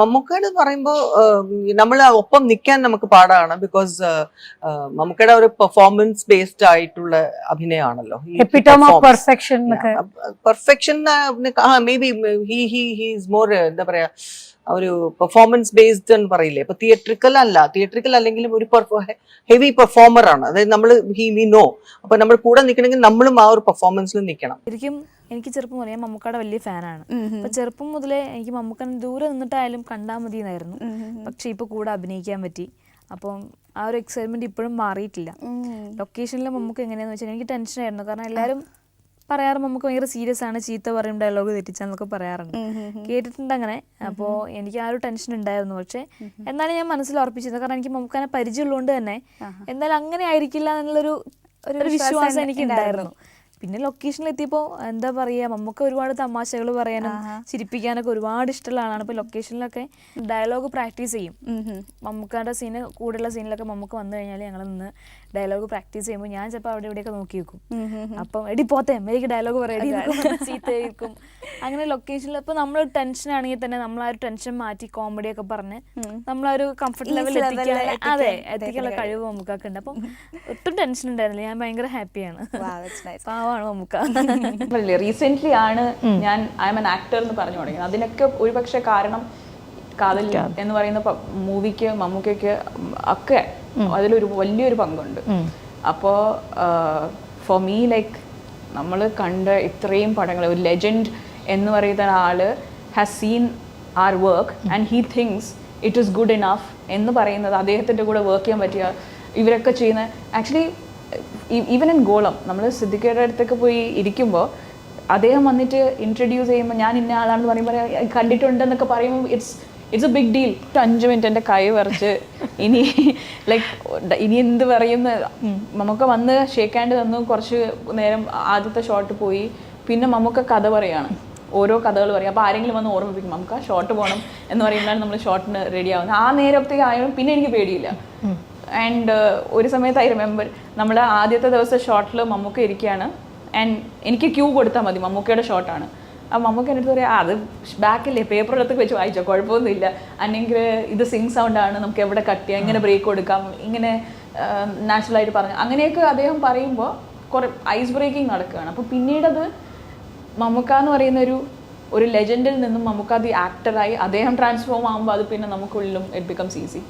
മമ്മൂക്കയുടെ പറയുമ്പോൾ നമ്മൾ ഒപ്പം നിൽക്കാൻ നമുക്ക് പാടാണ്. ബിക്കോസ് മമ്മൂക്കയുടെ ഒരു പെർഫോമൻസ് ബേസ്ഡ് ആയിട്ടുള്ള അഭിനയമാണല്ലോ. Perfection may be he's more എന്താ പറയാ, ഒരു പെർഫോമൻസ് ബേസ്ഡ് എന്ന് പറയില്ലേ. ഇപ്പൊ തിയേറ്ററിക്കൽ അല്ലെങ്കിലും ഒരു ഹെവി പെർഫോമർ ആണ്. അതായത് നമ്മൾ വി നോ, അപ്പൊ നമ്മൾ കൂടെ നിൽക്കണമെങ്കിൽ നമ്മളും ആ ഒരു പെർഫോമൻസിൽ നിൽക്കണം. ശരിക്കും എനിക്ക് ചെറുപ്പം മുതലേ മമ്മൂക്കയുടെ വലിയ ഫാനാണ്. അപ്പൊ ചെറുപ്പം മുതലേ എനിക്ക് മമ്മൂക്കൻ ദൂരെ നിന്നിട്ടായാലും കണ്ടാൽ മതി എന്നായിരുന്നു. പക്ഷെ ഇപ്പൊ കൂടെ അഭിനയിക്കാൻ പറ്റി. അപ്പം ആ ഒരു എക്സൈറ്റ്മെന്റ് ഇപ്പോഴും മാറിയിട്ടില്ല. ലൊക്കേഷനിൽ മമ്മൂക്ക എങ്ങനെയാന്ന് വെച്ചാൽ എനിക്ക് ടെൻഷനായിരുന്നു. കാരണം എല്ലാവരും പറയാറ് നമുക്ക് ഭയങ്കര സീരിയസ് ആണ്, ചീത്ത പറയും, ഡയലോഗ് തെറ്റിച്ചാന്നൊക്കെ പറയാറുണ്ട്, കേട്ടിട്ടുണ്ട് അങ്ങനെ. അപ്പോൾ എനിക്ക് ആ ഒരു ടെൻഷൻ ഉണ്ടായിരുന്നു. പക്ഷെ എന്നാലും ഞാൻ മനസ്സിൽ ഉറപ്പിച്ചിരുന്നത്, കാരണം എനിക്ക് മമ്മൂക്കനെ പരിചയമുള്ളതുകൊണ്ട് തന്നെ എന്തായാലും അങ്ങനെ ആയിരിക്കില്ല എന്നുള്ളൊരു വിശ്വാസം എനിക്ക് ഉണ്ടായിരുന്നു. പിന്നെ ലൊക്കേഷനിൽ എത്തിയപ്പോൾ എന്താ പറയുക, നമുക്ക് ഒരുപാട് തമാശകൾ പറയാനും ചിരിപ്പിക്കാനൊക്കെ ഒരുപാട് ഇഷ്ടമുള്ള ആളാണ്. ഇപ്പോൾ ലൊക്കേഷനിലൊക്കെ ഡയലോഗ് പ്രാക്ടീസ് ചെയ്യും. മമ്മൂക്കയുടെ സീന് കൂടെയുള്ള സീനിലൊക്കെ മമ്മൂക്ക വന്നു കഴിഞ്ഞാൽ ഞങ്ങൾ നിന്ന് ഡയലോഗ് പ്രാക്ടീസ് ചെയ്യുമ്പോൾ ഞാൻ ചിലപ്പോൾ അവിടെ ഇവിടെയൊക്കെ നോക്കി വെക്കും. അപ്പം എടി പോത്തെ എനിക്ക് ഡയലോഗ് പറയടി ചീത്ത കേൾക്കും. അങ്ങനെ ലൊക്കേഷനിൽ ഇപ്പോൾ നമ്മൾ ടെൻഷൻ ആണെങ്കിൽ തന്നെ നമ്മൾ ആ ഒരു ടെൻഷൻ മാറ്റി കോമഡിയൊക്കെ പറഞ്ഞ് നമ്മളൊരു കംഫർട്ട് ലെവൽ എത്തിക്കാനുള്ള കഴിവ് മമ്മൂക്കൊക്കെ ഉണ്ട്. അപ്പം ഒട്ടും ടെൻഷൻ ഉണ്ടായിരുന്നില്ല. ഞാൻ ഭയങ്കര ഹാപ്പിയാണ്. പാവമാണ് മമ്മൂക്ക. റീസെന്റ് ആണ് ഞാൻ ഐ എം ആൻ ആക്ടർ എന്ന് പറഞ്ഞു തുടങ്ങിയത്. അതിനൊക്കെ ഒരുപക്ഷെ കാരണം കാതൽ എന്ന് പറയുന്ന മൂവിക്ക് മമ്മൂക്കയ്ക്ക് ഒക്കെ അതിലൊരു വലിയൊരു പങ്കുണ്ട്. അപ്പോൾ ഫോർ മീ ലൈക്ക് നമ്മൾ കണ്ട ഇത്രയും പടങ്ങൾ, ഒരു ലെജൻഡ് എന്ന് പറയുന്ന ആള് has seen our work and he thinks it is good enough എന്ന് പറയുന്നത്, അദ്ദേഹത്തിൻ്റെ കൂടെ വർക്ക് ചെയ്യാൻ പറ്റിയ ഇവരൊക്കെ ചെയ്യുന്ന ആക്ച്വലി ഈവൻ ഇൻ ഗോളം നമ്മൾ സിദ്ദിഖയുടെ അടുത്തൊക്കെ പോയി ഇരിക്കുമ്പോൾ അദ്ദേഹം വന്നിട്ട് ഇൻട്രൊഡ്യൂസ് ചെയ്യുമ്പോൾ ഞാൻ ഇന്ന ആളാണെന്ന് പറയുമ്പോൾ കണ്ടിട്ടുണ്ടെന്നൊക്കെ പറയുമ്പോൾ it's a big deal. 5 minute എൻ്റെ കൈ വരച്ച് ഇനി എന്ത് പറയുന്ന നമുക്ക് വന്ന് ഷേക്ക് ഹാൻഡ് തന്നു. കുറച്ച് നേരം ആദ്യത്തെ ഷോട്ട് പോയി. പിന്നെ നമുക്ക് കഥ പറയാണ്, ഓരോ കഥകൾ പറയും. അപ്പോൾ ആരെങ്കിലും വന്ന് ഓർമ്മിപ്പിക്കും നമുക്ക് ആ ഷോട്ട് പോകണം എന്ന് പറയുമ്പോഴാണ് നമ്മൾ ഷോട്ടിന് റെഡി ആവുന്നത്. ആ നേരത്തേക്ക് ആയാലും പിന്നെ എനിക്ക് പേടിയില്ല. ആൻഡ് ഒരു സമയത്ത് ഐ റിമെമ്പർ നമ്മൾ ആദ്യത്തെ ദിവസം ഷോട്ടിൽ മമ്മൂക്ക ഇരിക്കുകയാണ്. ആൻഡ് എനിക്ക് ക്യൂ കൊടുത്താൽ മതി, മമ്മൂക്കയുടെ ഷോട്ടാണ്. അപ്പം മമ്മൂക്ക എൻ്റെ അടുത്ത് പറയാം, അത് ബാക്കില്ലേ പേപ്പർ എടുത്ത് വെച്ച് വായിച്ചോ, കുഴപ്പമൊന്നുമില്ല, അല്ലെങ്കിൽ ഇത് സിങ് സൗണ്ടാണ്, നമുക്ക് എവിടെ കട്ട് ചെയ്യാം, ഇങ്ങനെ ബ്രേക്ക് കൊടുക്കാം, ഇങ്ങനെ നാച്ചുറലായിട്ട് പറഞ്ഞു. അങ്ങനെയൊക്കെ അദ്ദേഹം പറയുമ്പോൾ കുറേ ഐസ് ബ്രേക്കിംഗ് നടക്കുകയാണ്. അപ്പോൾ പിന്നീടത് മമ്മൂക്ക എന്ന് പറയുന്ന ഒരു ലെജൻഡിൽ നിന്നും മമ്മൂക്ക ദി ആക്ടറായി അദ്ദേഹം ട്രാൻസ്ഫോം ആകുമ്പോൾ അത് പിന്നെ നമുക്കുള്ളിലും ഇറ്റ് ബിക്കംസ് ഈസി.